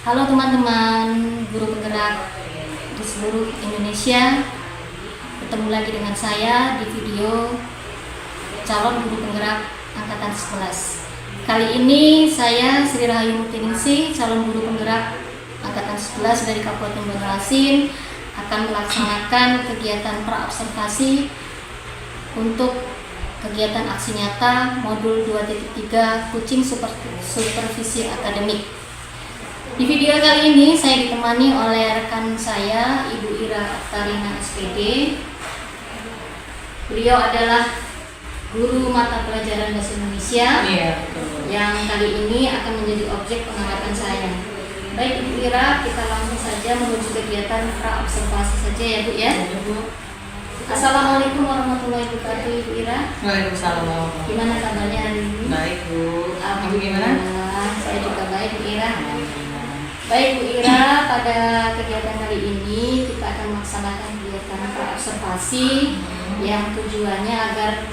Halo teman-teman guru penggerak di seluruh Indonesia. Bertemu lagi dengan saya di video calon guru penggerak angkatan 11. Kali ini saya Sri Rahayu Murtiningsih, calon guru penggerak angkatan 11 dari Kabupaten Banjarmasin, akan melaksanakan kegiatan praobservasi untuk kegiatan aksi nyata modul 2.3 Kucing Supervisi Akademik. Di video kali ini saya ditemani oleh rekan saya, Ibu Ira Aktarina SPD. Beliau adalah guru mata pelajaran bahasa Indonesia yang kali ini akan menjadi objek pengamatan saya. Baik Ibu Ira, kita langsung saja menuju kegiatan praobservasi saja ya Bu ya. Assalamualaikum warahmatullahi wabarakatuh Ibu Ira. Waalaikumsalam. Gimana kabarnya hari ini? Baik Bu. Ibu gimana? Alhamdulillah, saya juga baik Bu Ira. Baik Bu Ira, pada kegiatan kali ini kita akan melaksanakan kegiatan praobservasi yang tujuannya agar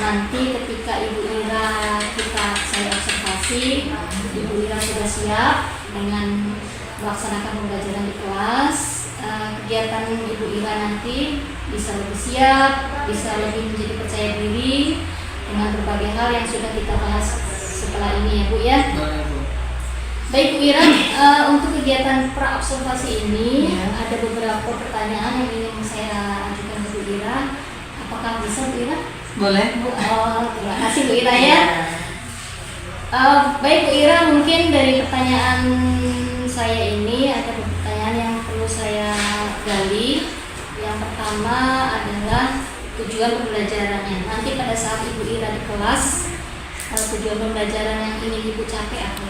nanti ketika Ibu Ira saya observasi, Ibu Ira sudah siap dengan melaksanakan pembelajaran di kelas. Kegiatan Ibu Ira nanti bisa lebih siap, bisa lebih menjadi percaya diri dengan berbagai hal yang sudah kita bahas setelah ini ya Bu ya. Baik Bu Ira, untuk kegiatan praobservasi ini ada beberapa pertanyaan yang ingin saya ajukan ke Bu Ira. Apakah bisa Bu Ira? Boleh. Terima kasih Bu Ira ya. Baik Bu Ira, mungkin dari pertanyaan saya ini ada pertanyaan yang perlu saya gali. Yang pertama adalah tujuan pembelajarannya. Nanti pada saat Ibu Ira di kelas, tujuan pembelajaran yang ingin Ibu capai apa?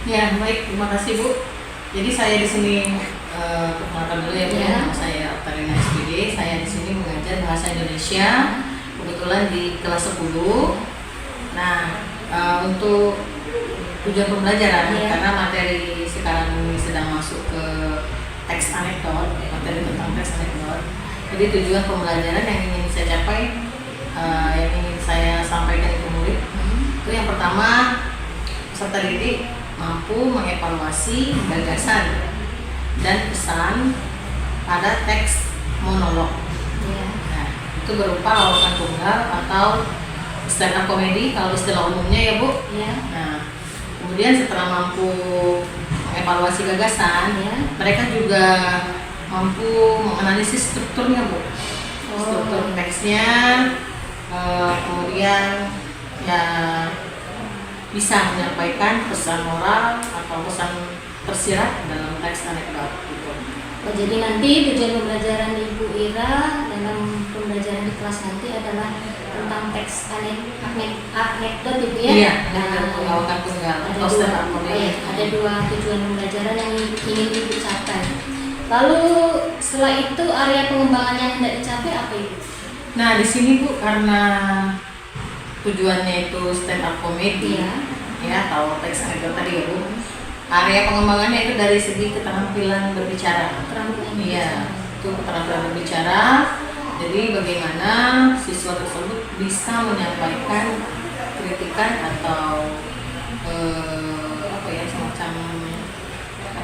Ya baik, terima kasih Bu. Jadi saya di sini perkenalkan dulu ya Bu. Nama saya Aktarina SPD. Saya di sini mengajar bahasa Indonesia. Kebetulan di kelas 10. Nah, untuk tujuan pembelajaran karena materi sekarang ini sedang masuk ke teks anekdot, materi tentang teks anekdot. Jadi tujuan pembelajaran yang ingin saya capai, yang ingin saya sampaikan ke murid, itu yang pertama, peserta didik mampu mengevaluasi gagasan dan pesan pada teks monolog. Nah, itu berupa lawakan tunggal atau stand up comedy kalau istilah umumnya ya Bu. Nah, kemudian setelah mampu mengevaluasi gagasan, mereka juga mampu menganalisis strukturnya Bu. Struktur teksnya, kemudian ya bisa menyampaikan pesan moral atau pesan tersirat dalam teks anekdot gitu. Jadi nanti tujuan pembelajaran Ibu Ira dalam pembelajaran di kelas nanti adalah tentang teks anekdot Ibu ya? Iya, dan lawakan tunggal atau stand up comedy. Ada dua tujuan pembelajaran yang ingin Ibu capai. Lalu setelah itu area pengembangan yang hendak dicapai apa Ibu? Nah di sini Bu, karena tujuannya itu stand up comedy ya atau teks anekdot tadi ya Bu. Area pengembangannya itu dari segi keterampilan berbicara. Iya, itu keterampilan berbicara. Jadi bagaimana siswa tersebut bisa menyampaikan kritikan atau semacam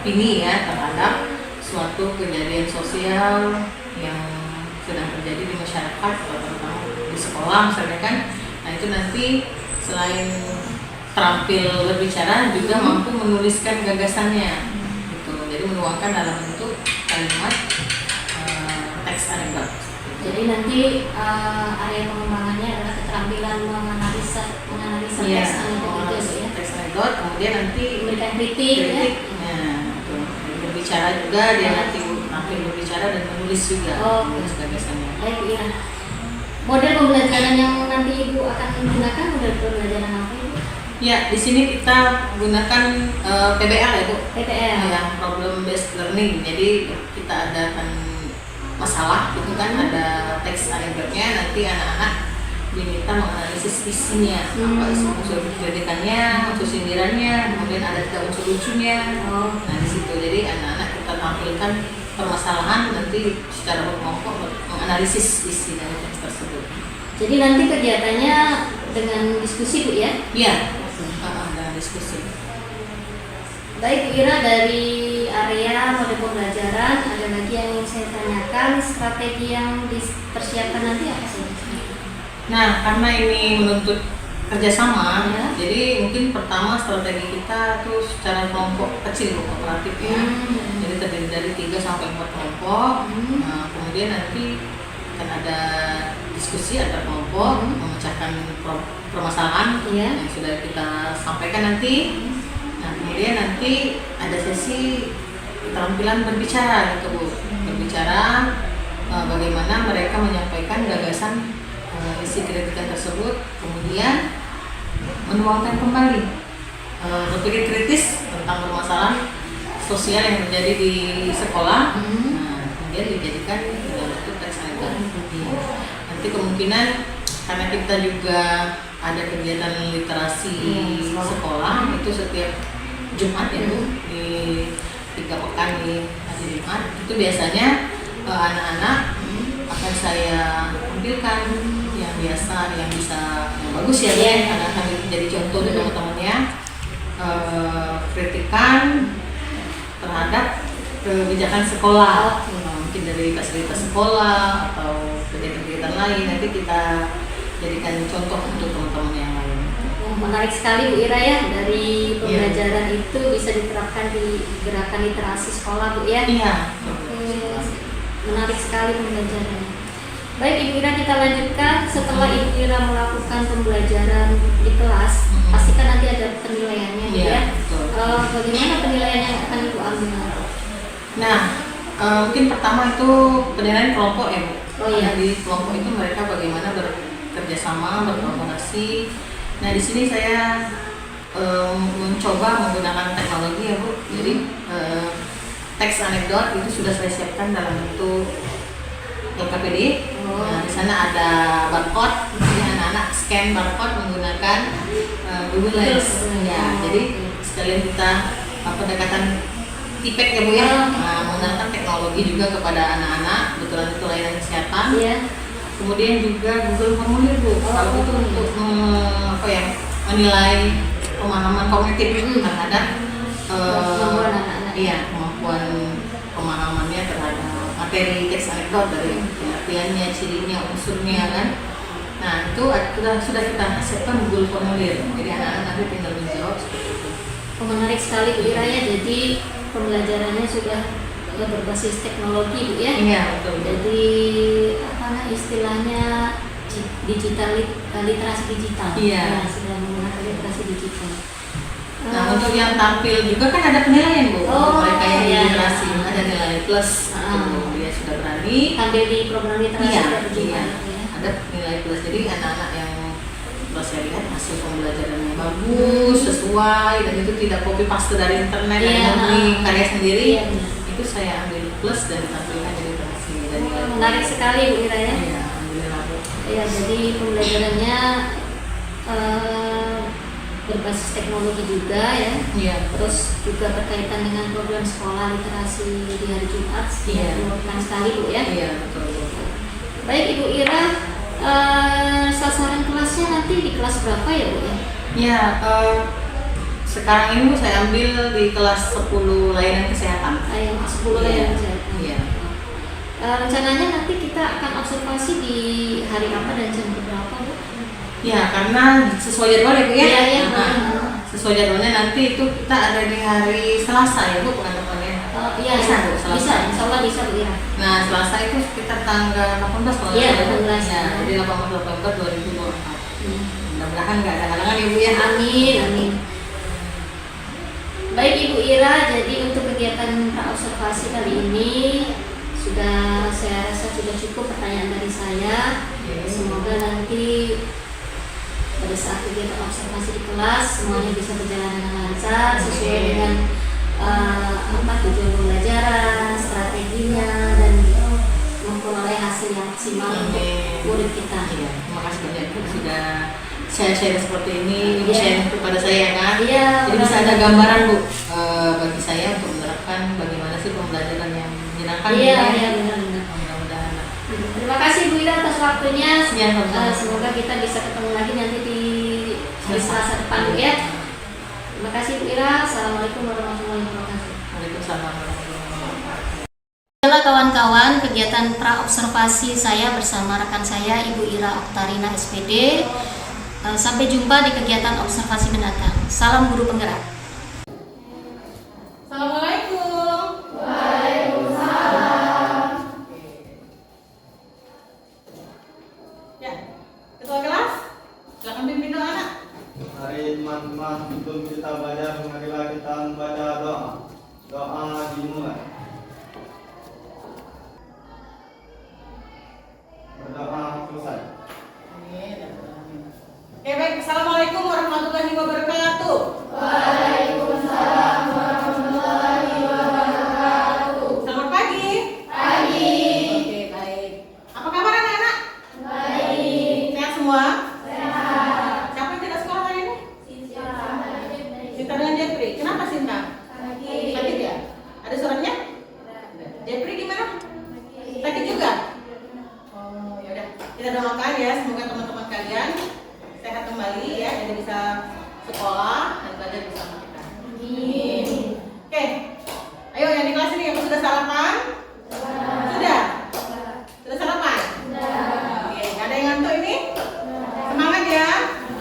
opini ya terhadap suatu kejadian sosial yang sedang terjadi di masyarakat atau terutama di sekolah misalnya kan. Nah itu nanti selain terampil berbicara juga mampu menuliskan gagasannya gitu. Jadi menuangkan dalam bentuk kalimat teks anekdot. Jadi nanti area pengembangannya adalah keterampilan menganalisa teks anekdot itu ya. Teks anekdot, kemudian nanti memberikan kritik ya. Berbicara juga dia nanti tampil berbicara dan menulis juga menulis gagasannya. Baik Bu Ira. Model pembelajaran yang nanti Ibu akan gunakan model pembelajaran apa Ibu? Ya, di sini kita gunakan PBL ya Bu. PBL. Yang problem based learning. Jadi kita adakan masalah itu kan ada teks anekdotnya, nanti anak-anak diminta menganalisis isinya, apa unsur kritikannya, unsur sindirannya, kemudian ada juga unsur lucunya. Nah di situ jadi anak-anak kita tampilkan permasalahan nanti secara berkelompok menganalisis isi dari teks tersebut. Jadi nanti kegiatannya dengan diskusi Bu ya? Iya, dengan diskusi. Baik Bu Ira, dari area mode pembelajaran ada lagi yang ingin saya tanyakan, strategi yang dipersiapkan nanti apa sih? Nah, karena ini menuntut kerjasama, Ya. jadi mungkin pertama strategi kita tuh secara kelompok kecil, kooperatif ya. Jadi terdiri dari 3 sampai 4 kelompok. Nah, kemudian nanti akan ada diskusi antar kelompok, memecahkan permasalahan Iya. yang sudah kita sampaikan nanti. Nah, kemudian nanti ada sesi keterampilan berbicara gitu Bu. Berbicara bagaimana mereka menyampaikan gagasan isi kritikan tersebut, kemudian menuangkan kembali berpikir kritis tentang permasalahan sosial yang terjadi di sekolah. Nah, kemudian dijadikan dalam bentuk teks anekdot. Nanti kemungkinan karena kita juga ada kegiatan literasi sekolah itu setiap Jumat ya Bu, di 3 pekan di hari Jumat itu biasanya anak-anak akan saya tampilkan yang biasa, yang bisa, yang bagus ya, karena kami jadi contoh untuk teman-temannya, kritikan terhadap kebijakan sekolah, mungkin dari fasilitas sekolah atau kegiatan-kegiatan lain, nanti kita jadikan contoh untuk teman-teman yang lain. Menarik sekali Bu Ira ya, dari pembelajaran itu bisa diterapkan di gerakan literasi sekolah Bu ya. Iya. Menarik sekali pembelajarannya. Baik Ibu Ira, kita lanjutkan. Setelah Ibu Ira melakukan pembelajaran di kelas, pasti kan nanti ada penilaiannya ya. Bagaimana penilaian yang akan Ibu ambil? Nah, mungkin pertama itu penilaian kelompok ya Bu. Oh iya. Di kelompok itu mereka bagaimana bekerja sama, berkolaborasi. Nah, di sini saya mencoba menggunakan teknologi ya Bu. Jadi teks anekdot itu sudah saya siapkan dalam bentuk LKPD. Nah, di sana ada barcode, jadi anak-anak scan barcode menggunakan Google Lens. Ya, jadi sekalian kita pendekatan tipek ya Bu ya, menggunakan teknologi juga kepada anak-anak, kebetulan itu layanan kesehatan. Kemudian juga Google Formulir Bu, kalau itu untuk menilai pemahaman kognitif terhadap kemampuan pemahamannya terhadap materi teks anekdot, dari pengertiannya, cirinya, unsurnya kan. Nah, itu sudah kita siapkan Google Formulir, jadi anak-anak nanti tinggal menjawab seperti itu. Menarik sekali Bu Ira ya, jadi pembelajarannya sudah berbasis teknologi Bu ya. Iya, betul. Jadi istilahnya digital, literasi digital. Iya. Sudah menggunakan literasi digital. Nah, untuk yang tampil juga kan ada penilaian Bu. Mereka yang literasi ada nilai plus. Dia sudah berani tampil di program literasi ya. Ada nilai plus. Jadi anak-anak yang saya lihat hasil pembelajarannya bagus, sesuai, dan itu tidak copy paste dari internet, murni karya sendiri. Itu saya ambil plus dan ditampilkan di literasi. Menarik sekali Bu Ira ya. Iya, alhamdulillah Bu. Ya, jadi pembelajarannya berbasis teknologi juga ya. Terus juga berkaitan dengan program sekolah literasi di hari Jumat. Menarik sekali Bu ya. Iya, betul. Baik Ibu Ira, sasaran kelasnya nanti di kelas berapa ya Bu ya? Ya, sekarang ini Bu saya ambil di kelas 10 layanan kesehatan. Yang 10 layanan kesehatan. Iya. Rencananya nanti kita akan observasi di hari apa dan jam berapa Bu? Ya, karena sesuai jadwal ya Bu ya. Iya. Sesuai jadwalnya nanti itu kita ada di hari Selasa ya Bu, bukan depannya. Iya, bisa Bu, Selasa. Bisa, insya Allah bisa Bu ya. Nah, Selasa itu sekitar tanggal 18 kalau Iya, nggak salah. 18. Ya, jadi 18 November 2024. Mudah-mudahan nggak ada halangan ya Bu ya. Amin. Baik Ibu Ira, jadi untuk kegiatan praobservasi kali ini saya rasa sudah cukup pertanyaan dari saya. Semoga nanti pada saat kegiatan observasi di kelas semuanya bisa berjalan dengan lancar sesuai dengan tujuan pembelajaran, strateginya, dan memperoleh hasil yang maksimal untuk murid kita. Terima kasih banyak Bu sudah share seperti ini, share kepada saya kan. Jadi bisa ada gambaran Bu bagi saya untuk menerapkan bagaimana sih pembelajaran yang menyenangkan. Benar. Mudah-mudahan. Terima kasih Bu Ira atas waktunya. Sama-sama. Semoga kita bisa ketemu lagi nanti di Selasa depan Bu ya. Terima kasih Bu Ira. Assalamualaikum warahmatullahi wabarakatuh. Waalaikumsalam warahmatullahi wabarakatuh. Itulah kawan-kawan kegiatan pra-observasi saya bersama rekan saya Ibu Ira Oktarina SPD. Sampai jumpa di kegiatan observasi mendatang. Salam guru penggerak. Assalamualaikum. Ya, ketua kelas, silakan pimpin doa anak. Hari teman-teman sebelum kita belajar, marilah kita membaca doa. Doa dimulai. Berdoa selesai. Oke, baik. Assalamualaikum warahmatullahi wabarakatuh. Waalaikumsalam warahmatullahi wabarakatuh. Selamat pagi. Pagi. Oke, baik. Apa kabar anak-anak? Baik. Sehat semua? Sehat. Siapa yang tidak sekolah hari ini? Sinta dengan Jepri. Kenapa Sinta? Sakit ya? Ada suratnya? Jepri gimana? Sakit juga? Oh, ya udah. Kita doakan ya, semoga teman-teman kalian sehat kembali ya, jadi bisa sekolah dan belajar bersama kita. Amin. Oke. Ayo yang di kelas ini yang sudah sarapan? Sudah? Sudah sarapan? Oke, nggak ada yang ngantuk ini? Semangat ya?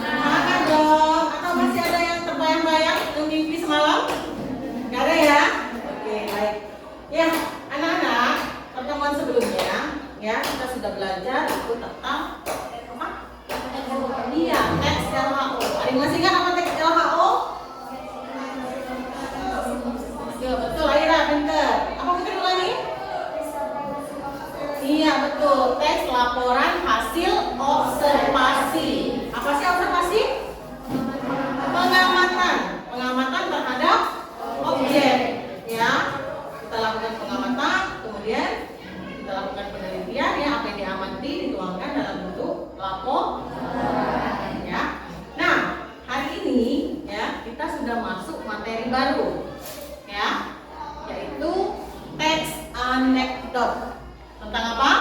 Semangat dong. Atau masih ada yang terbayang-bayang yang mimpi semalam? Nggak ada ya? Oke, baik. Ya, anak-anak, pertemuan sebelumnya ya kita sudah belajar itu tentang apa? Iya, teks LHO. Ada yang masih ingat apa teks LHO? Ya, betul, Aira, pinter. Apa pinter lagi? Iya, betul. Teks laporan hasil observasi. Apa sih observasi? Pengamatan. Pengamatan terhadap objek. Ya, kita lakukan pengamatan, kemudian kita lakukan penelitian ya, apa yang diamati dituangkan dalam bentuk laporan ya. Nah, hari ini ya kita sudah masuk materi baru ya, yaitu teks anekdot. Tentang apa?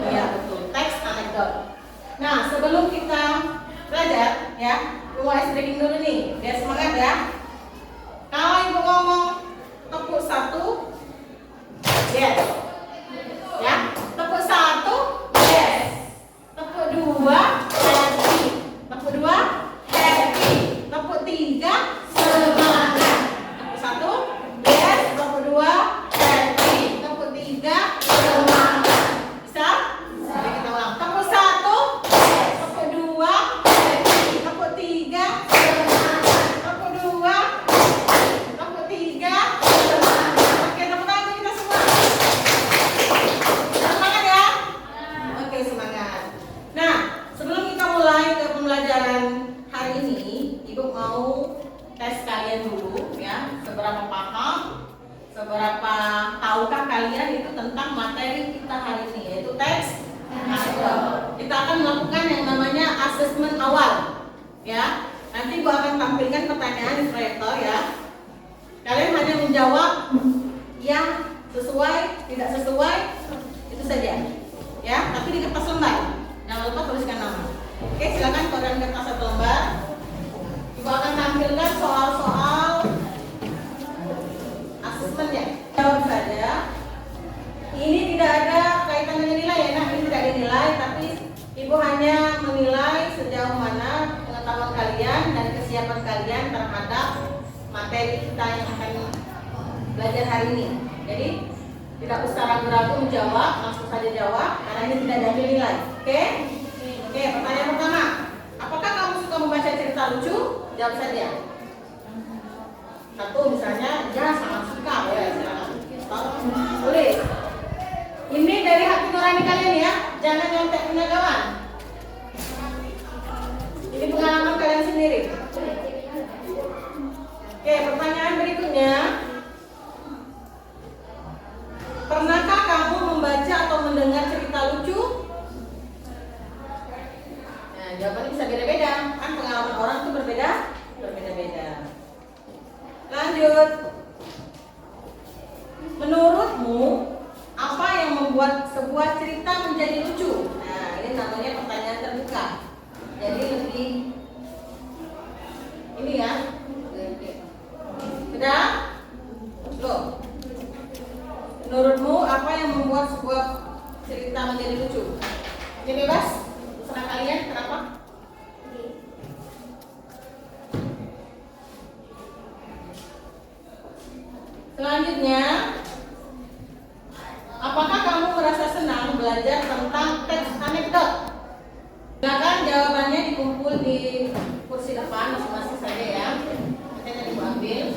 Iya, betul, teks anekdot. Nah, sebelum kita belajar ya, ibu ice breaking dulu nih, biar semangat ya. Kalau ibu ngomong tepuk satu, yes. Ya, tepuk satu, yes. Tepuk dua, happy. Tepuk dua, happy. Tepuk tiga, semangat. Tepuk satu, yes. Tepuk dua, happy. Tepuk tiga, semangat. Bisa? Mari kita ulang. Tepuk satu, yes. Tepuk dua, happy. Tepuk tiga, semangat. Tepuk dua, tepuk tiga, semangat. Oke, tepuk tangan kita semua. Semangat ya? Oke, semangat. Nah, sebelum kita mulai ke pembelajaran hari ini, Ibu mau tes kalian dulu ya, seberapa paham, seberapa tahukah kalian itu tentang materi kita hari ini, yaitu teks anekdot. Kita akan melakukan yang namanya asesmen awal ya. Nanti Ibu akan tampilkan pertanyaan di proyektor ya. Kalian hanya menjawab yang sesuai, tidak sesuai, itu saja ya, tapi di kertas lembar. Jangan lupa tuliskan nama. Oke, silakan korean kertas satu lembar. Ibu akan tampilkan soal-soal asesmennya. Jawab saja. Ini tidak ada kaitan dengan nilai ya, nah ini tidak dinilai, tapi Ibu hanya menilai sejauh mana pengetahuan kalian dan kesiapan kalian terhadap materi kita yang akan belajar hari ini. Jadi tidak usah ragu-ragu menjawab, langsung saja jawab karena ini tidak ada nilai. Oke? Oke, pertanyaan pertama. Apakah kamu suka membaca cerita lucu? Jawab saja. Satu misalnya, ya sangat suka ya, silakan. Tulis. Ini dari hati nurani kalian ya, jangan nyontek punya kawan. Ini pengalaman kalian sendiri. Oke, pertanyaan berikutnya. Pernahkah kamu membaca atau mendengar cerita lucu? Nah, jawabannya bisa beda-beda. Kan pengalaman orang itu berbeda-beda. Lanjut. Menurutmu, apa yang membuat sebuah cerita menjadi lucu? Nah, ini namanya pertanyaan terbuka. Jadi lebih ini Sudah? Loh. Menurutmu apa yang membuat sebuah cerita menjadi lucu? Ini bebas? Terserah kalian, kenapa? Selanjutnya, apakah kamu merasa senang belajar tentang teks anekdot? Silakan jawabannya dikumpul di kursi depan masing-masing saja ya. Nanti akan ibu ambil.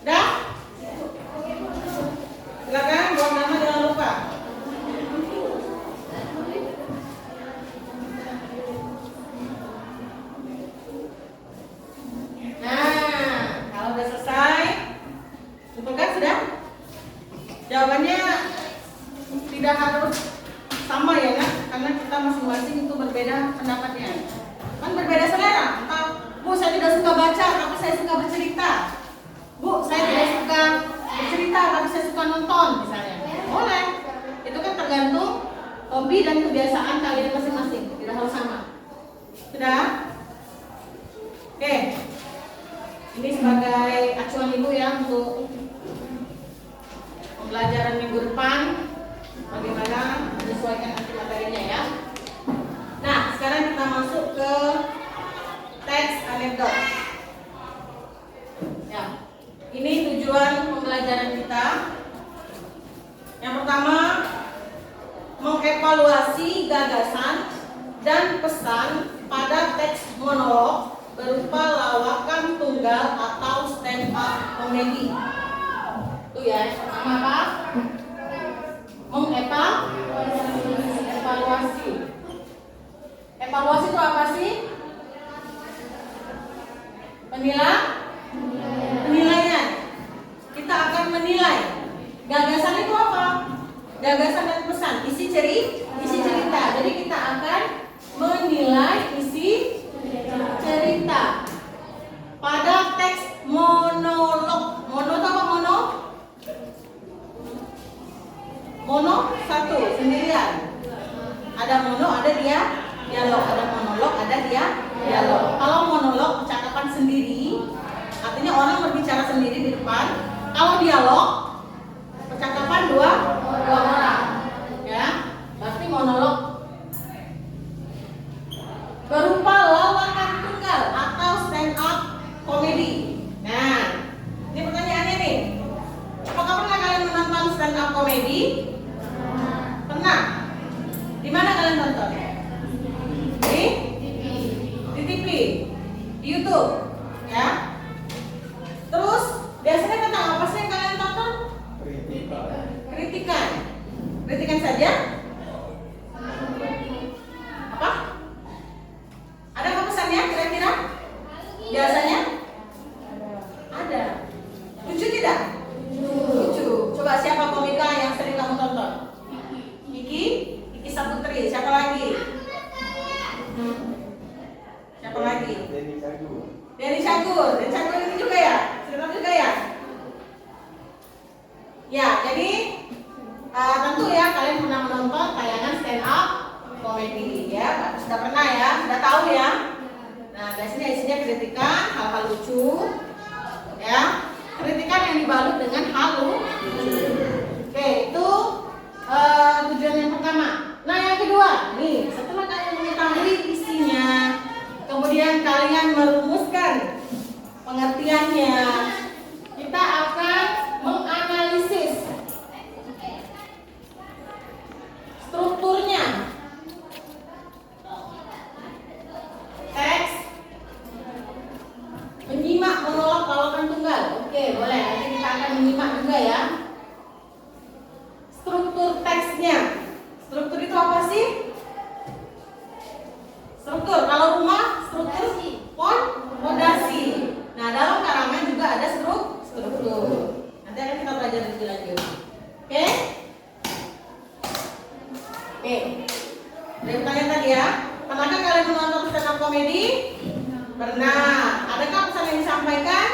Dah? Silakan buang nama jangan lupa. Nah, kalau udah selesai, betul kan sudah? Jawabannya tidak harus sama ya kan? Karena kita masing-masing itu berbeda pendapatnya. Kan berbeda selera. Entah, Bu, saya tidak suka baca, tapi saya suka bercerita. Bu, saya tidak suka bercerita, tapi saya suka nonton misalnya. Boleh. Itu kan tergantung hobi dan kebiasaan kalian masing-masing. Tidak harus sama. Sudah? Oke. Ini sebagai acuan ibu ya untuk pembelajaran minggu depan. Bagaimana menyesuaikan nanti materinya ya. Nah, sekarang kita masuk ke teks anekdot. Ya. Ini tujuan pembelajaran kita. Yang pertama, mengevaluasi gagasan dan pesan pada teks monolog berupa lawakan tunggal atau stand up komedi. Itu ya, yang pertama apa? Mengevaluasi. Evaluasi itu apa sih? Penilaian. Kita akan menilai. Gagasan itu apa? Gagasan dan pesan, isi cerita. Jadi kita akan menilai isi cerita pada teks monolog. Mono itu apa mono? Mono satu sendirian. Ada mono, ada dia dialog. Ada monolog, ada dia dialog. Kalau monolog percakapan sendiri, artinya orang berbicara sendiri di depan. Kalau dialog percakapan dua orang. Ya, berarti monolog berupa lawakan tunggal atau stand up komedi. Nah, ini pertanyaannya nih. Apakah pernah kalian menonton stand up komedi? Pernah. Di mana kalian nonton? Di TV, di YouTube, ya. Terus biasanya tentang apa sih yang kalian tonton? Kritikan saja. Apa? Ada apa pesannya kira-kira? Biasanya? Ada. Lucu tidak? Lucu. Coba siapa komika yang sering kamu tonton? Iki Saputri. Siapa lagi? Siapa lagi? Denny Cagur. Denny Cagur ini juga ya? Serem juga ya? Ya, jadi tentu ya kalian pernah menonton tayangan stand up komedi ya. Sudah pernah ya? Sudah tahu ya? Nah, biasanya isinya kritikan, hal-hal lucu ya. Kritikan yang dibalut dengan hal lucu. Oke, itu tujuan yang pertama. Nah, yang kedua, nih, setelah kalian mengetahui isinya, kemudian kalian merumuskan pengertiannya, kita akan menganalisis strukturnya. Teks, menyimak monolog lawakan tunggal. Oke, boleh. Nanti kita akan menyimak juga ya. Struktur teksnya. Struktur itu apa sih? Struktur. Kalau rumah, struktur fondasi. Nah, dalam karangan juga ada struktur. Nanti akan kita belajar lebih lanjut. Oke? Oke. Ada yang tanya tadi ya. Pernahkah kalian menonton stand up komedi? Pernah. Adakah pesan yang disampaikan?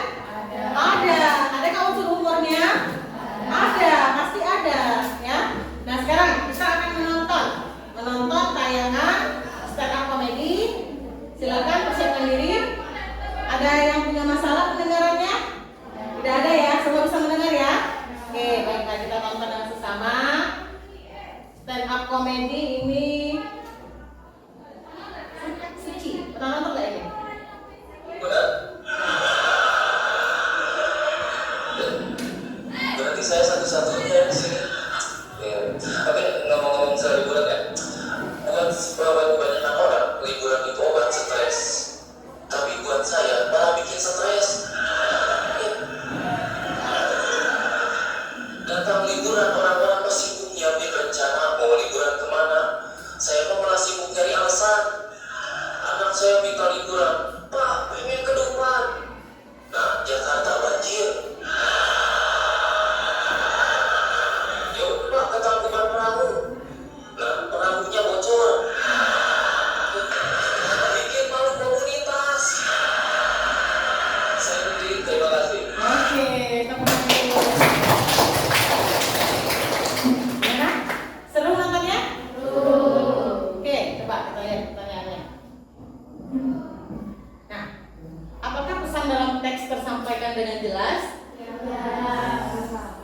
Ada. Adakah unsur humornya? Ada. Pasti ada. stand up comedy ini Suci. Pernah nonton nggak ini? Berarti saya satu-satunya di sini. Ya. Tapi ngomong-ngomong soal liburan ya, buat kebanyakan orang liburan itu obat stres. Tapi buat saya malah bikin stres. Datang liburan orang-orang pasti punya rencana mau liburan kemana. Saya malah sibuk cari alasan. Anak saya minta liburan, Pak, pengen ke Dufan. Nah, Jakarta banjir. Ya udah Pak, ke Tangkuban Perahu. Nah, perahunya bocor. Bikin malu komunitas. Saya Rudi, terima kasih. Oke, tepuk tangan dulu. Gimana? Seru nontonnya? Oke, coba kita lihat pertanyaannya. Nah, apakah pesan dalam teks tersampaikan dengan jelas?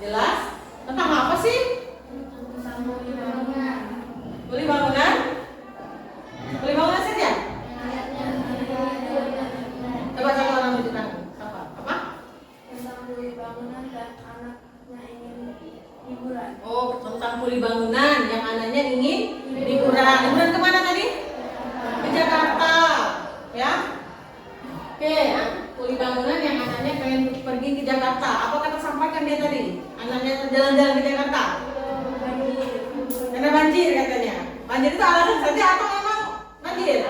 Jelas? Tentang apa sih? Kuli bangunan? Kuli bangunan saja? Coba satu orang tunjukkan. Apa? Oh, tentang kuli bangunan yang anaknya ingin liburan. Liburan kemana tadi? Ke Jakarta, ya? Oke, kuli bangunan yang anaknya pengen pergi ke Jakarta. Apakah tersampaikan dia tadi? Anaknya jalan-jalan ke Jakarta? Karena banjir katanya. Banjir itu alasan saja atau memang banjir?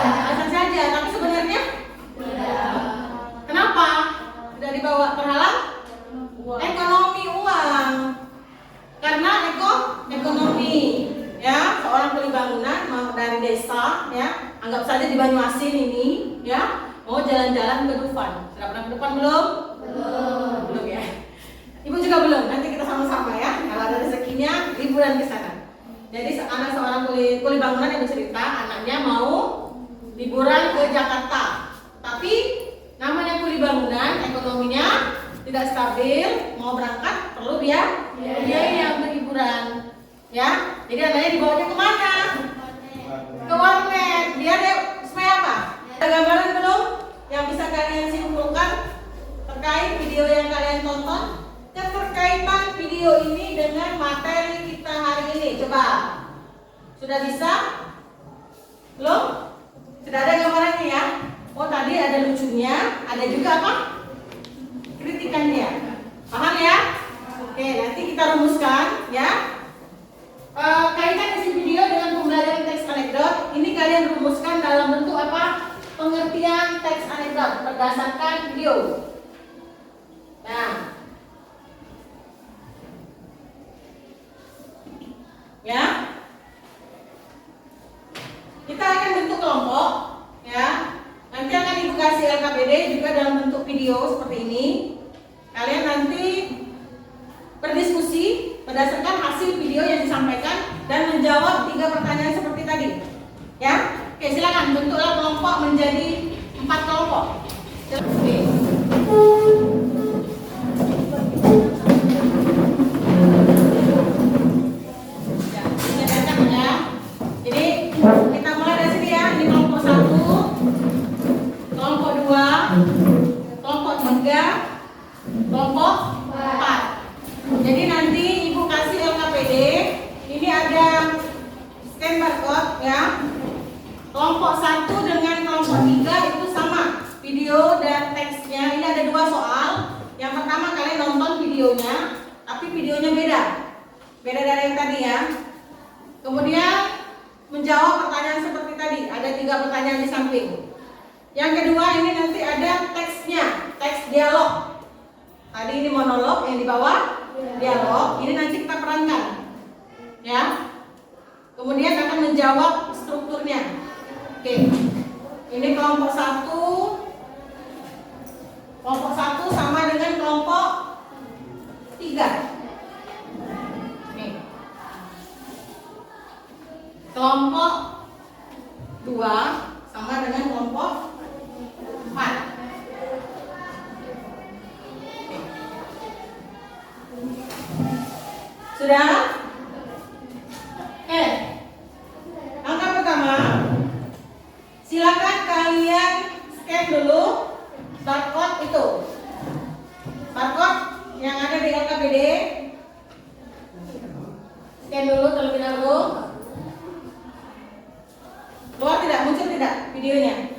Alasan saja, tapi sebenarnya kenapa? Tidak dibawa terhalang? Ekonomi uang. Karena ekonomi, ya, seorang kuli bangunan mau dari desa, ya, anggap saja di Banyuasin ini, ya, mau jalan-jalan ke Dufan. Sudah pernah ke Dufan belum? Belum ya. Ibu juga belum. Nanti kita sama-sama ya. Kalau ada rezekinya liburan ke sana. Jadi anak seorang kuli bangunan yang bercerita anaknya mau liburan ke Jakarta. Tapi namanya kuli bangunan, ekonominya tidak stabil, mau berangkat perlu biaya untuk liburan, ya. Jadi anaknya dibawanya kemana? Ke warnet. Dia supaya apa? Ada gambaran belum yang bisa kalian simpulkan terkait video yang kalian tonton? Keterkaitan video ini dengan materi kita hari ini. Coba, sudah bisa? Belum? Sudah ada gambarannya ya? Oh, tadi ada lucunya, ada juga apa? Kritikannya. Paham ya? Oke, nanti kita rumuskan ya. Kaitkan isi video dengan pembelajaran teks anekdot. Ini kalian rumuskan dalam bentuk apa? Pengertian teks anekdot berdasarkan video. Nah, ya, kita akan bentuk kelompok, ya. Nanti akan ibu kasih LKPD juga dalam bentuk video seperti ini. Kalian nanti berdiskusi berdasarkan hasil video yang disampaikan dan menjawab 3 pertanyaan seperti tadi, ya. Oke, silakan bentuklah kelompok menjadi 4 kelompok. Oke. Jadi kita mulai dari sini ya. Ini kelompok 1, kelompok 2, kelompok 3, kelompok 4. Jadi nanti ibu kasih LKPD. Ini ada scan barcode ya. Kelompok 1 dengan kelompok 3 itu sama video dan teksnya. Ini ada 2 soal. Yang pertama kalian nonton videonya, tapi videonya beda dari yang tadi ya. Kemudian menjawab pertanyaan seperti tadi. Ada 3 pertanyaan di samping. Yang kedua ini nanti ada teksnya, teks dialog. Tadi ini monolog, yang di bawah dialog. Ini nanti kita perankan, ya. Kemudian akan menjawab strukturnya. Oke. Ini kelompok 1. Kelompok 1 sama dengan kelompok 3. Nih. Kelompok 2 sama dengan kelompok 4. Sudah? Scan dulu terlebih dahulu. Keluar tidak? Muncul tidak videonya?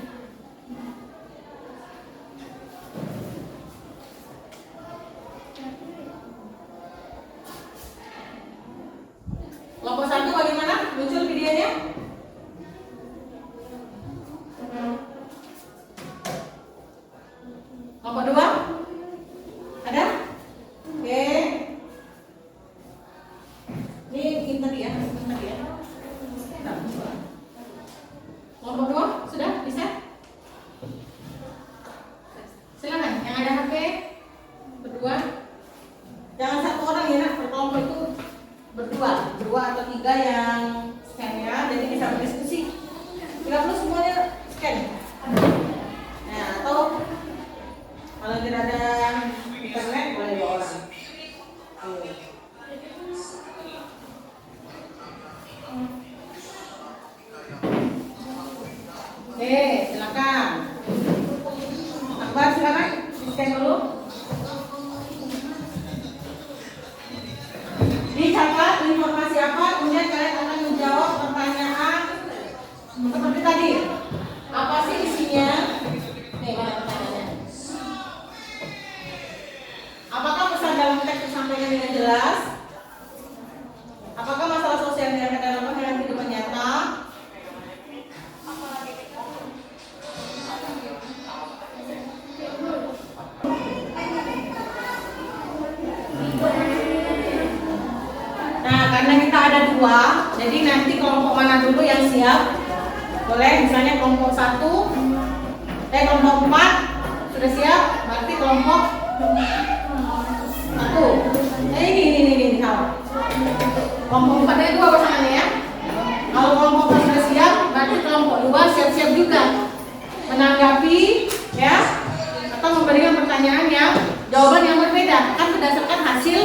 Kelompok 1 bagaimana? Muncul videonya? Kelompok 2? Ada? Oke. Ini tadi ya. Kelompok 2 sudah bisa? Silakan yang ada HP berdua. Jangan satu orang ya, nak. Per kelompok itu berdua atau 3 yang scan ya. Jadi bisa berdiskusi. 30 semuanya scan. Nah, atau kalau tidak ada internet boleh 2 orang. Oke, silakan. Akbar silakan, scan dulu. Dicatat informasi apa, kemudian kalian akan menjawab pertanyaan seperti tadi. Apa sih isinya? Nih, mana pertanyaannya? Apakah pesan dalam teks disampaikan dengan jelas? Apakah masalah sosial yang dihadapi dalam kehidupan nyata? Nah, karena kita ada 2, jadi nanti kelompok mana dulu yang siap? Boleh, misalnya kelompok 1, kelompok 4 sudah siap, berarti kelompok 1. Ini salah. Kelompok 4 ada 2 pasangannya ya. Kalau kelompok 4 sudah siap, berarti kelompok 2 siap-siap juga menanggapi ya, atau memberikan pertanyaan yang jawaban yang berbeda, kan berdasarkan hasil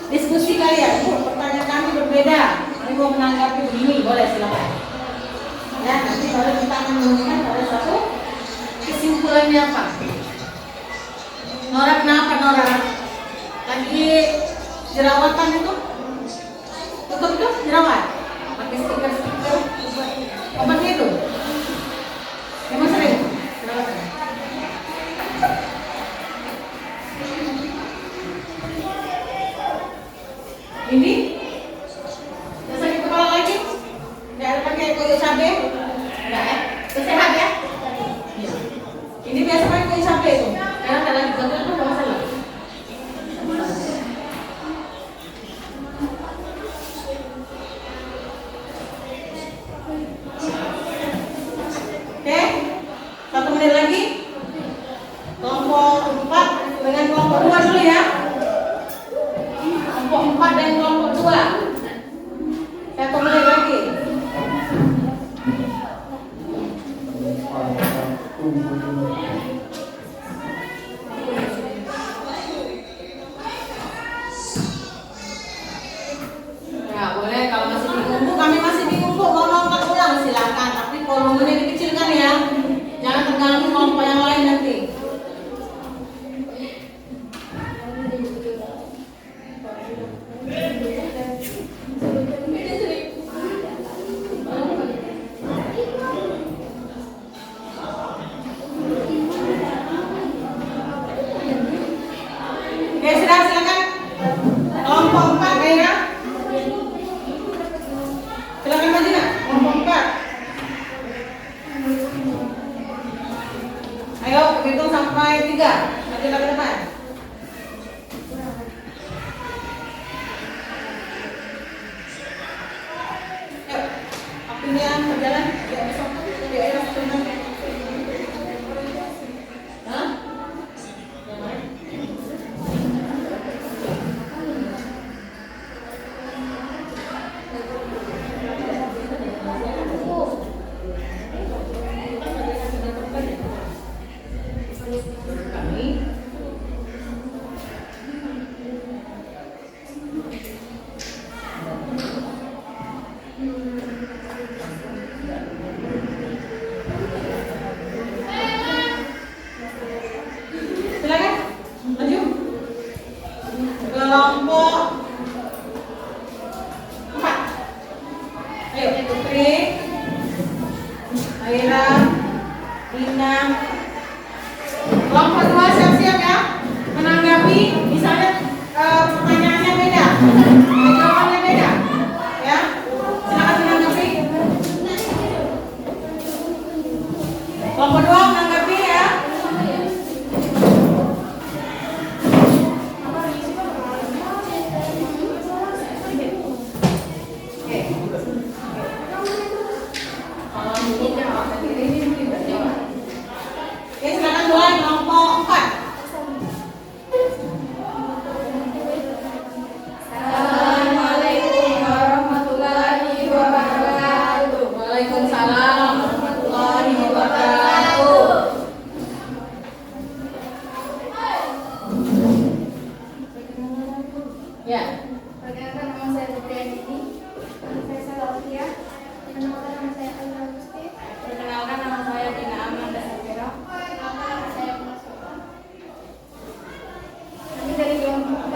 diskusi kalian. Pertanyaan kami berbeda, kami mau menanggapi begini, boleh silakan. Ya, nanti baru kita akan menemukan pada suatu kesimpulannya apa. Nora kenapa Nora? Lagi jerawatan itu? Tutup itu jerawat? Pakai stiker obatnya itu? Emang sering jerawatan? Ini? Sakit kepala lagi? Nggak ada pakai kulit cabai? Nggak ya? Sehat ya? Iya. Ini biasa pakai kulit cabai itu. Karena kalau di kantor itu nggak masalah. Oke, 1 menit lagi. Kelompok 4 dengan kelompok 2 dulu ya. Kelompok 4 dan kelompok 2. 1 menit lagi. Ya boleh, kalau masih bingung Bu, kami masih bingung Bu, mau nonton ulang silakan, tapi volumenya dikecilkan ya. Jangan terganggu kelompok yang lain nanti. Oke, sudah silakan. Kelompok 4 ya. Silakan maju nak, kelompok 4. Ayo, hitung sampai 3. Majulah ke depan. Yuk, waktunya berjalan. Ya, besok. Ya, hah? Yang mana? Kami Putri, Aira, Rina. Kelompok 2 siap-siap ya. Menanggapi misalnya pertanyaannya beda, jawabannya beda. Ya. Silakan menanggapi. Kelompok 2 menanggapi ya. Oke, silakan mulai kelompok 4. Assalamualaikum warahmatullahi wabarakatuh. Waalaikumsalam warahmatullahi wabarakatuh. Ya. Perkenalkan, nama saya Putri Andini. Nama saya Salafia. Perkenalkan, nama saya Alina Gusti. Perkenalkan, nama saya Dina Amanda Sapira. Perkenalkan, nama saya Mustafa. Kami dari kelompok 4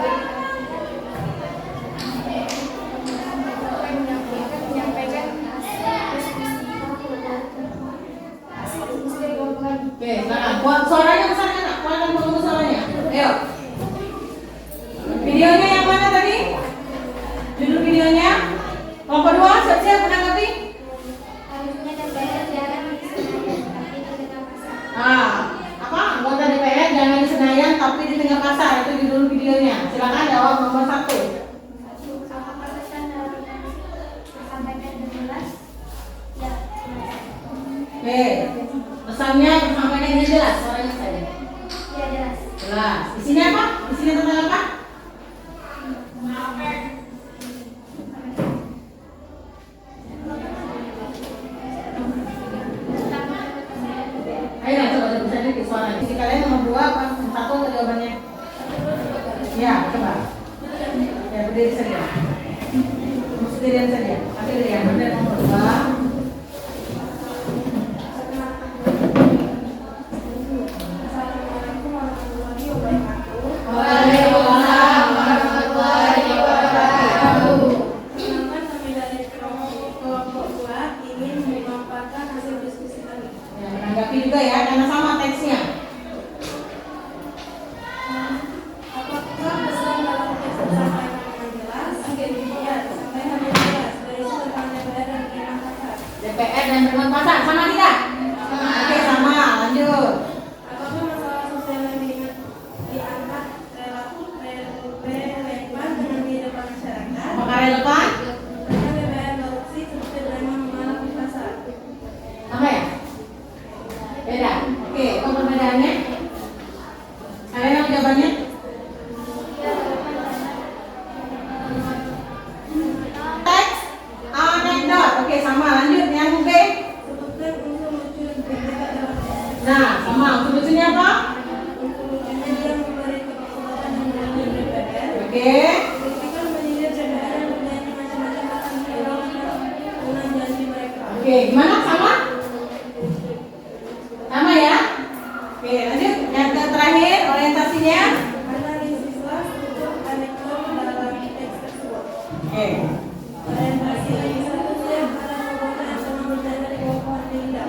menyampaikan diskusi dari kelompok kami. Oke, silakan. Buat suaranya besar kan? Kuatkan volume suaranya. Ayo. Videonya yang mana tadi? Judul videonya? Kelompok 2 siap-siap menanggapi? Harusnya DPR jangan disediakan tapi di tengah pasar. Apa? Anggota DPR jangan di Senayan tapi di tengah pasar. Itu judul videonya. Silakan jawab nomor 1. Apakah pesan dalam disampaikan dengan jelas? Ya. Oke. Pesannya tersampaikan dengan jelas. Suaranya saja. Ya, jelas. Jelas. Isinya apa? Isinya tentang apa? Ayo coba bisa lihat suaranya. Jadi kalian nomor 2 apa? 1 atau jawabannya? Ya, coba. Ya, berdiri saja. Sendirian saja. Nanti lihat. Nanti nomor 2. Assalamualaikum warahmatullahi wabarakatuh. Waalaikumsalam warahmatullahi wabarakatuh. Perkenalkan, kami dari kelompok 2 ingin memaparkan hasil diskusi kami. Ya, menanggapi juga ya, karena sama teksnya. Apakah pesan dalam teks disampaikan dengan jelas? Ya, disampaikan dengan jelas dari sudut pandang DPR dan Kementerian Pasar. DPR dan Dewan Pasar sama tidak? Oke, sama. Lanjut. Apakah masalah sosial yang diangkat relevan dengan kehidupan masyarakat? Apakah relevan? Karena BBM korupsi seperti drama memanas di pasar. Sama ya? Beda. Oke, apa perbedaannya? Kalian apa jawabannya? Teks anekdot. Oke, sama. Lanjut yang B. Sebutkan unsur lucu yang terdapat dalam teks. Nah, sama. Unsur-unsurnya apa? Unsur lucunya yang memberi kekuatan dan mengambil DPR. Oke. Kritikan menyindir DPR yang bernyanyi macam-macam akan dengan janji mereka. Oke, gimana? Sama? Sama ya? Oke, lanjut. Yang terakhir, orientasinya. Analisislah struktur anekdot dalam teks tersebut. Oke. Orientasi ini satu siap pada kelompok yang telah berada di kelompok Linda.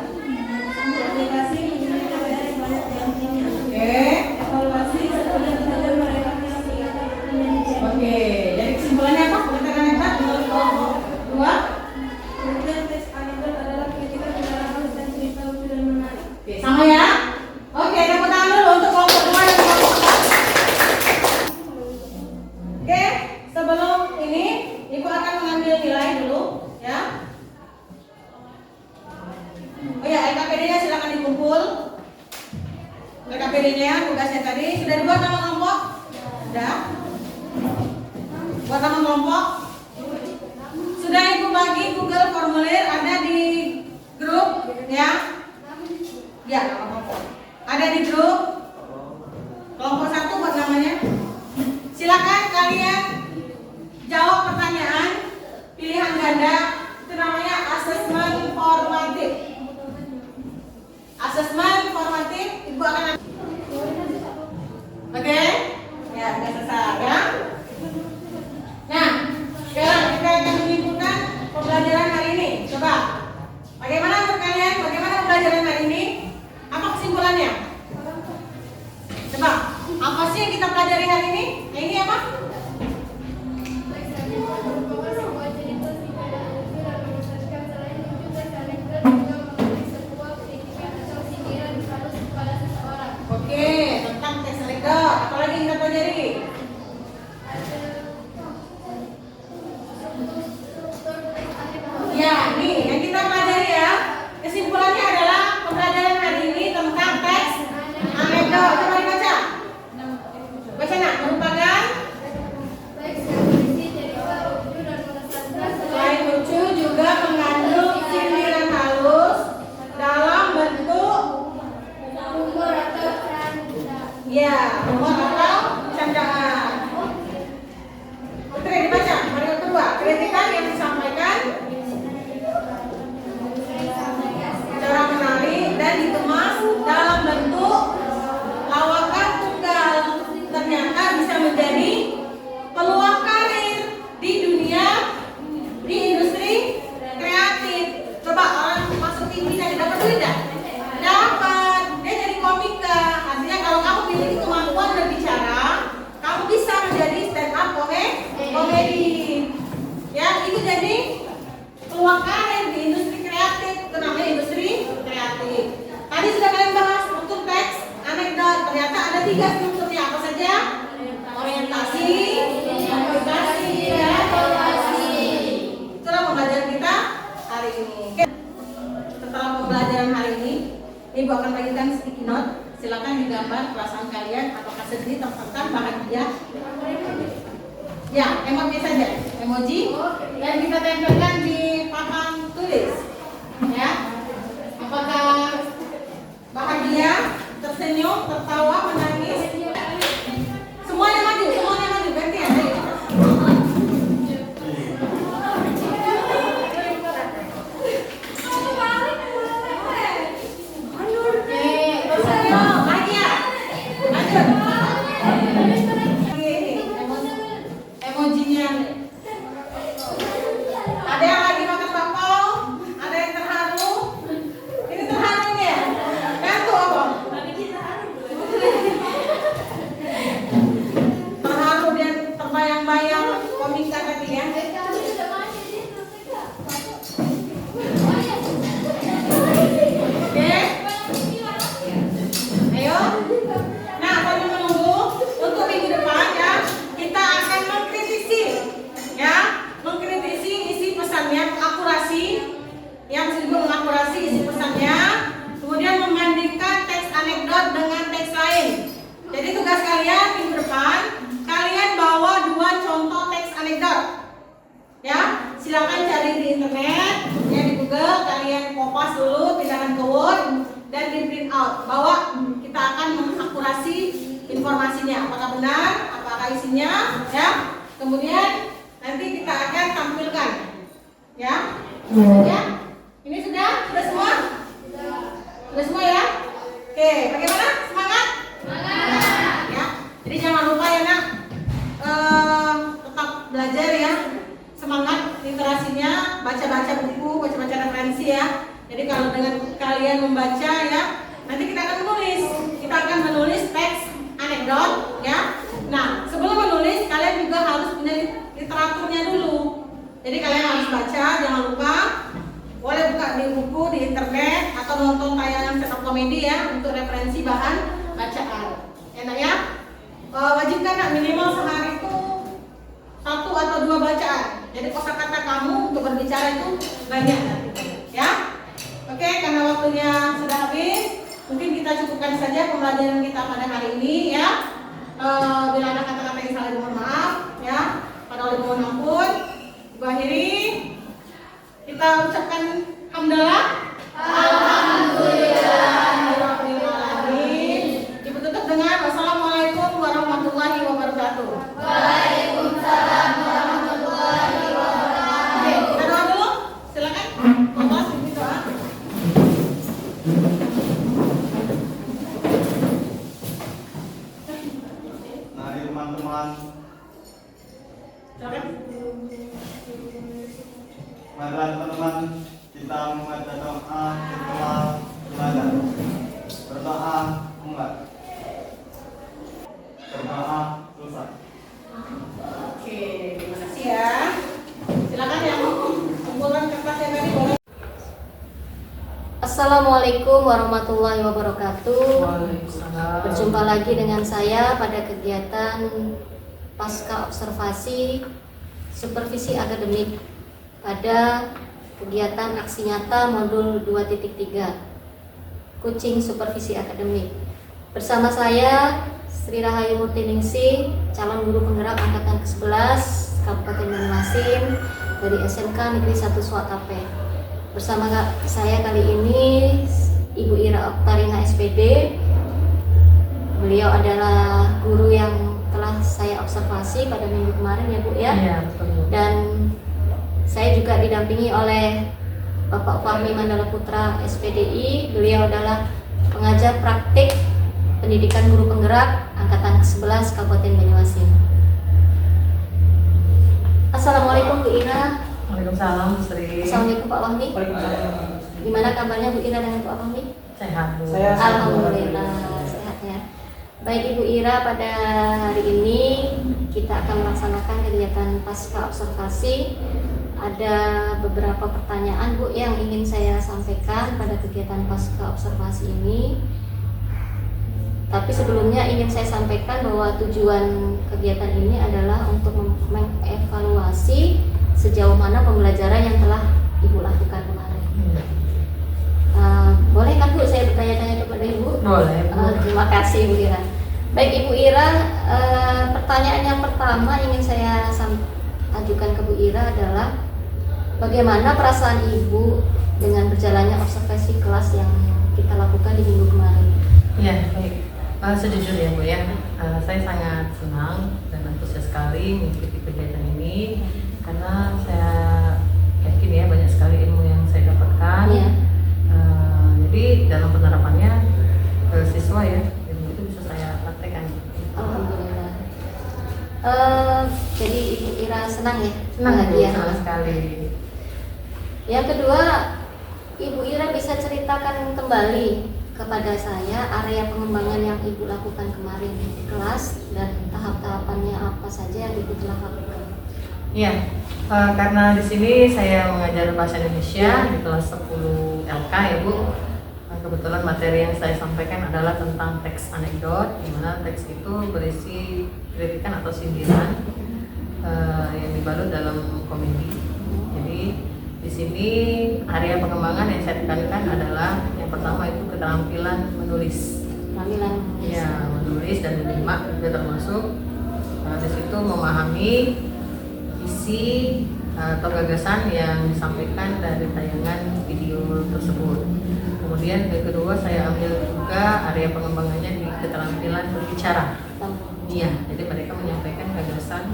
Aplikasi menjadi DPR yang banyak janjinya. Oke. Evaluasi sesudah saja mereka menyampaikan menjadi janji. Oke, jadi kesimpulannya apa? Ketika anekdot menurut kelompok 2. Kemudian teks anekdot adalah kritikan penjelasan dan cerita lucu dan menarik. Oke, sama ya? Oke, tepuk tangan dulu untuk kelompok 2 dan kelompok 4. Oke, sebelum ini Ibu akan mengambil nilai dulu, ya. Oh ya, LKPD-nya silakan dikumpul. LKPD-nya tugasnya tadi sudah dibuat nama kelompok? Sudah. Buat nama kelompok? Sudah Ibu bagi Google formulir ada di grup, ya? Ya, kelompok. Ada di grup. Kelompok 1 buat namanya. Silakan kalian jawab pertanyaan pilihan ganda. Itu namanya asesmen formatif. Asesmen formatif, Ibu akan. Oke? Ya, sudah selesai ya. Nah, pembelajaran hari ini? Apa kesimpulannya? Coba, apa sih yang kita pelajari hari ini? Yang ini apa? Oke, tentang tes anekdot. Apa lagi yang kita pelajari? Ya, nih yang kita pelajari ya. Kesimpulannya adalah pembelajaran hari ini tentang teks anekdot. Coba dibaca. Baca nak, merupakan selain lucu juga mengandung sindiran halus dalam bentuk ya, humor atau candaan. Putri dibaca. Mari yang kedua, kritikan yang disampaikan secara menarik dan dikemas dalam bentuk lawakan tunggal ternyata bisa menjadi peluang karir di dunia, di industri kreatif. Coba orang masuk TV jadi dapat duit dah? Dapat. Dia jadi komika. Artinya kalau kamu memiliki kemampuan berbicara, kamu bisa menjadi stand up komedi. Ya, itu jadi peluang karir di industri kreatif. Itu namanya industri kreatif. Tadi sudah kalian bahas struktur teks anekdot. Ternyata ada 3 strukturnya. Apa saja? Orientasi, komplikasi, dan evaluasi. Itulah pembelajaran kita hari ini. Oke. Setelah pembelajaran hari ini, Ibu akan bagikan sticky note. Silakan digambar perasaan kalian, apakah sedih, tertekan, bahagia. Ya, emoji saja, emoji. Dan kita tempelkan di papan tulis. Ya, apakah bahagia, tersenyum, tertawa, menangis? Semuanya maju, gantian. Ayo. Emojinya ada yang lagi makan bakpao, ada yang terharu. Ini terharu nih ya? Kartu apa? Terharu dan terbayang-bayang komika tadi ya. Oke. Ayo. Nah, sambil menunggu untuk minggu depan ya, kita akan mengkritisi isi pesannya, akurasi, yang disebut mengakurasi isi pesannya, kemudian membandingkan teks anekdot dengan teks lain. Jadi tugas kalian minggu depan, kalian bawa 2 contoh teks anekdot. Ya, silakan cari di internet, ya di Google, kalian kopas dulu, pindahkan ke Word dan di print out. Bawa, kita akan mengakurasi informasinya, apakah benar, apakah isinya, ya. Kemudian nanti kita akan tampilkan, ya. Ya, ini sudah semua? Sudah semua ya? Oke, bagaimana? Semangat? Semangat. Ya, jadi jangan lupa ya nak, tetap belajar ya. Semangat literasinya, baca-baca buku, baca-baca referensi ya. Jadi kalau dengan kalian membaca ya, nanti kita akan menulis. Kita akan menulis teks anekdot ya. Nah, sebelum menulis kalian juga harus punya literaturnya dulu. Jadi kalian harus baca, jangan lupa. Boleh buka di buku, di internet, atau nonton tayangan stand up komedi ya untuk referensi bahan bacaan. Enak ya? Wajibkan nak minimal sehari itu 1 atau 2 bacaan. Jadi kosakata kamu untuk berbicara itu banyak ya. Oke, karena waktunya sudah habis, mungkin kita cukupkan saja pembelajaran kita pada hari ini ya. Bila ada kata-kata yang salah mohon maaf ya. Pada oleh mohon ampun. Ibu akhiri, kita ucapkan hamdalah. Alhamdulillahirobbilalamin. Ibu tutup dengan wassalamualaikum warahmatullahi wabarakatuh. Waalaikumsalam warahmatullahi wabarakatuh. Oke, kita doa dulu. Silakan. Bapak pimpin doa. Mari teman-teman, mari teman-teman kita membaca doa setelah belajar. Berdoa mulai. Berdoa selesai. Oke, terima kasih ya. Silakan yang kumpulan kertas yang tadi boleh. Assalamualaikum warahmatullahi wabarakatuh. Waalaikumsalam. Berjumpa lagi dengan saya pada kegiatan pasca observasi supervisi akademik pada kegiatan aksi nyata modul 2.3 Kucing Supervisi Akademik. Bersama saya Sri Rahayu Murtiningsih, calon guru penggerak angkatan ke-11 Kabupaten Banyuasin dari SMK Negeri 1 Suatape. Bersama saya kali ini Ibu Ira Oktarina SPD. Beliau adalah guru yang telah saya observasi pada minggu kemarin ya Bu ya. Iya, betul. Dan saya juga didampingi oleh Bapak Fahmi Mandala Putra SPDI. Beliau adalah pengajar praktik pendidikan guru penggerak angkatan ke-11 Kabupaten Banyuasin. Assalamualaikum Bu Ira. Waalaikumsalam, Sri. Assalamualaikum Pak Fahmi. Waalaikumsalam. Gimana kabarnya Bu Ira dengan Pak Fahmi? Sehat, Bu. Saya Alhamdulillah sehat ya. Baik Ibu Ira, pada hari ini kita akan melaksanakan kegiatan pasca observasi. Ada beberapa pertanyaan Bu yang ingin saya sampaikan pada kegiatan pasca observasi ini. Tapi sebelumnya ingin saya sampaikan bahwa tujuan kegiatan ini adalah untuk mengevaluasi sejauh mana pembelajaran yang telah Ibu lakukan kemarin. Boleh kan Bu saya bertanya-tanya kepada Ibu? Boleh, Bu. Terima kasih Bu Ira. Baik Ibu Ira, pertanyaan yang pertama ingin saya ajukan ke Bu Ira adalah bagaimana perasaan Ibu dengan berjalannya observasi kelas yang kita lakukan di minggu kemarin? Ya, baik. Sejujurnya Bu ya, saya sangat senang dan antusias sekali mengikuti kegiatan ini karena saya yakin ya banyak sekali ilmu yang saya dapatkan. Iya. Jadi dalam penerapannya ke siswa ya, ilmu itu bisa saya praktekkan. Alhamdulillah. Jadi Ibu Ira senang ya? Senang Bu, Bahagia. senang sekali. Yang kedua, Ibu Ira bisa ceritakan kembali kepada saya area pengembangan yang Ibu lakukan kemarin di kelas dan tahap-tahapannya apa saja yang Ibu telah lakukan. Iya, karena di sini saya mengajar bahasa Indonesia di kelas 10 LK ya Bu. Kebetulan materi yang saya sampaikan adalah tentang teks anekdot, di mana teks itu berisi kritikan atau sindiran yang dibalut dalam komedi. Jadi di sini area pengembangan yang saya tekankan adalah yang pertama itu keterampilan menulis. Keterampilan menulis. Ya, menulis dan menyimak juga termasuk. Di situ memahami isi atau gagasan yang disampaikan dari tayangan video tersebut. Kemudian yang kedua saya ambil juga area pengembangannya di keterampilan berbicara. Iya, jadi mereka menyampaikan gagasan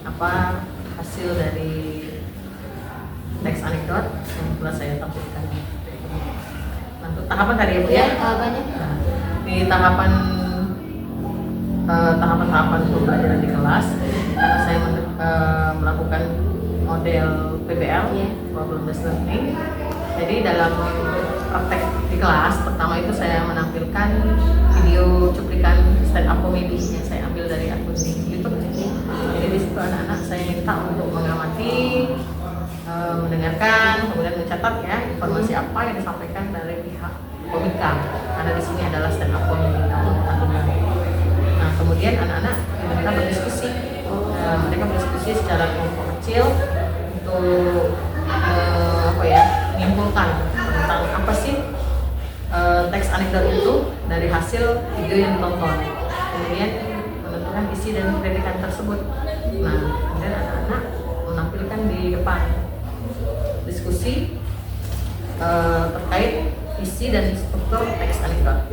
apa hasil dari teks anekdot yang telah saya tampilkan. Nah, untuk tahapan tadi ya Bu ya. Tahapannya. Nah, di tahapan pembelajaran di kelas karena saya melakukan model PBL, problem based learning. Jadi dalam praktek di kelas pertama itu saya menampilkan video cuplikan stand up comedy yang saya ambil dari akun di YouTube. Jadi di situ anak-anak saya minta untuk mengamati, mendengarkan, kemudian mencatat ya informasi apa yang disampaikan dari pihak komika. Karena di sini adalah stand up comedy. Nah, kemudian anak-anak mereka berdiskusi. Mereka berdiskusi secara kelompok kecil untuk menyimpulkan tentang apa sih teks anekdot itu dari hasil video yang ditonton. Kemudian menentukan isi dan predikat tersebut. Nah, kemudian anak-anak menampilkan di depan diskusi terkait isi dan struktur teks anekdot.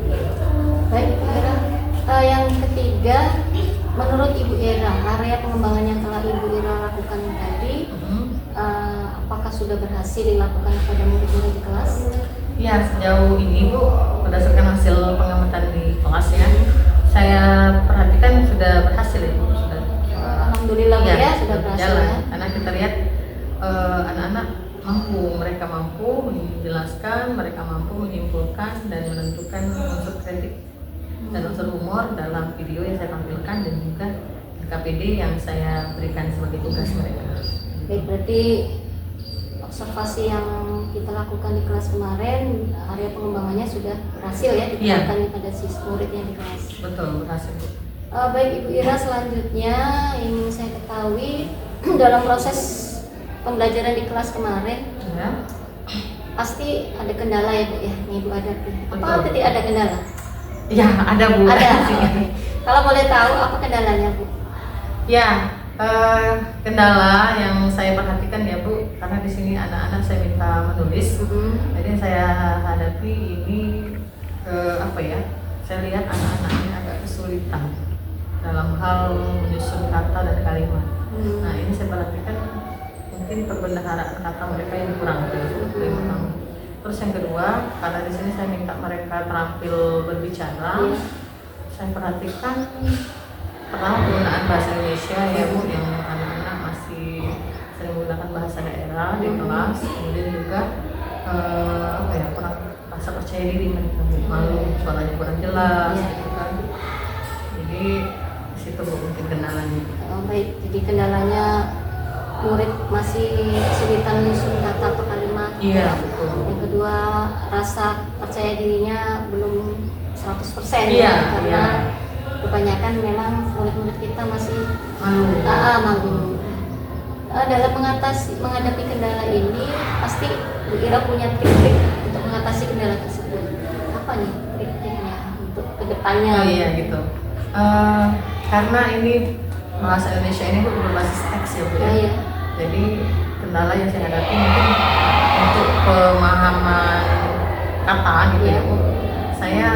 Baik Ibu Ira. Yang ketiga, menurut Ibu Ira, area pengembangan yang telah Ibu Ira lakukan tadi, apakah sudah berhasil dilakukan kepada murid-murid di kelas? Ya, sejauh ini Bu, berdasarkan hasil pengamatan di kelas ya, saya perhatikan sudah berhasil ya Bu. Sudah, Alhamdulillah Bu ya, sudah berhasil berjalan. ya. Karena kita lihat anak-anak mereka mampu menjelaskan, mereka mampu menyimpulkan dan menentukan unsur kritik dan unsur humor dalam video yang saya tampilkan dan juga KPD yang saya berikan sebagai tugas mereka. Baik, berarti observasi yang kita lakukan di kelas kemarin, area pengembangannya sudah berhasil ya diterapkan pada murid yang di kelas. Betul, berhasil. Baik Ibu Ira, selanjutnya ingin saya ketahui dalam proses pembelajaran di kelas kemarin Ya. pasti ada kendala ya Bu ya, yang Ibu hadapi. Apa Betul. tidak ada kendala? Ya, ada Bu. Ada. Oke. Kalau boleh tahu apa kendalanya Bu? Ya, kendala yang saya perhatikan ya Bu, karena di sini anak-anak saya minta menulis, jadi saya hadapi ini apa ya? Saya lihat anak-anak ini agak kesulitan dalam hal menyusun kata dan kalimat. Nah, ini saya perhatikan mungkin perbendaharaan kata mereka yang kurang itu yang pertama. Terus yang kedua, karena di sini saya minta mereka terampil berbicara, saya perhatikan pertama penggunaan bahasa Indonesia ya Bu, yang anak-anak masih sering menggunakan bahasa daerah di kelas, kemudian juga apa ya, kurang rasa percaya diri mereka, malu, suaranya kurang jelas gitu kan. Jadi di situ Bu mungkin kendalanya. Baik, jadi kendalanya murid masih kesulitan menyusun kata atau kalimat. Iya, betul. Yang kedua, rasa percaya dirinya belum 100% Iya, karena kebanyakan memang murid-murid kita masih malu. Dalam menghadapi kendala ini pasti Bu Ira punya trik-trik untuk mengatasi kendala tersebut. Apa nih trik-triknya untuk kedepannya? Oh iya gitu. Karena ini bahasa Indonesia ini berbasis teks ya Bu ya. Iya. Jadi kendala yang saya hadapi mungkin untuk pemahaman kata gitu ya Bu. Saya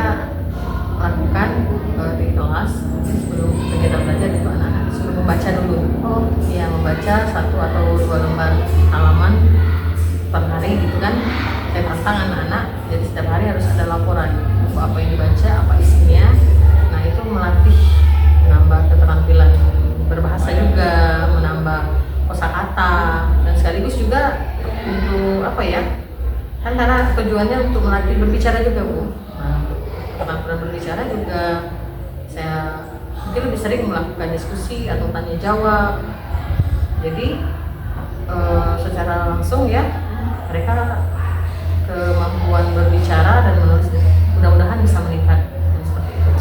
lakukan di kelas sebelum kegiatan belajar itu anak-anak disuruh membaca dulu. Ya, membaca 1 atau 2 lembar halaman per hari gitu kan. Saya tantang anak-anak, jadi setiap hari harus ada laporan buku apa yang dibaca, apa isinya. Nah, itu melatih menambah keterampilan berbahasa juga, menambah kosakata, dan sekaligus juga untuk apa ya? Kan karena tujuannya untuk melatih berbicara juga Bu. Nah, keterampilan berbicara juga saya mungkin lebih sering melakukan diskusi atau tanya jawab. Jadi secara langsung ya mereka kemampuan berbicara dan menulis mudah-mudahan bisa meningkat seperti itu.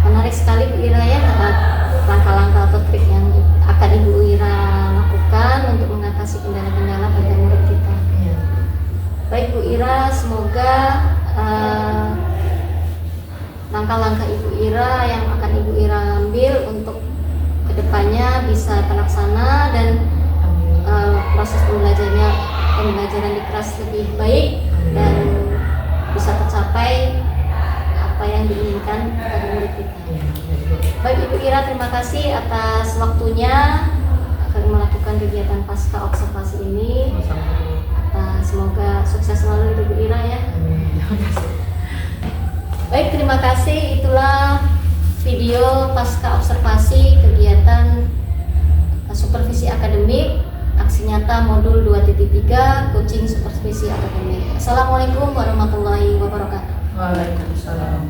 Menarik sekali Bu Ira ya, langkah-langkah atau trik yang akan Ibu Ira lakukan untuk mengatasi kendala-kendala pada murid kita. Iya. Baik Bu Ira, semoga langkah-langkah Ibu Ira yang akan Ibu Ira ambil untuk kedepannya bisa terlaksana dan proses pembelajaran di kelas lebih baik dan bisa tercapai apa yang diinginkan pada murid kita. Baik Ibu Ira, terima kasih atas waktunya akan melakukan kegiatan pasca observasi ini. Semoga sukses selalu Ibu Ira ya. Baik, terima kasih. Itulah video pasca observasi kegiatan supervisi akademik aksi nyata modul 2.3 coaching supervisi akademik. Assalamualaikum warahmatullahi wabarakatuh. Waalaikumsalam.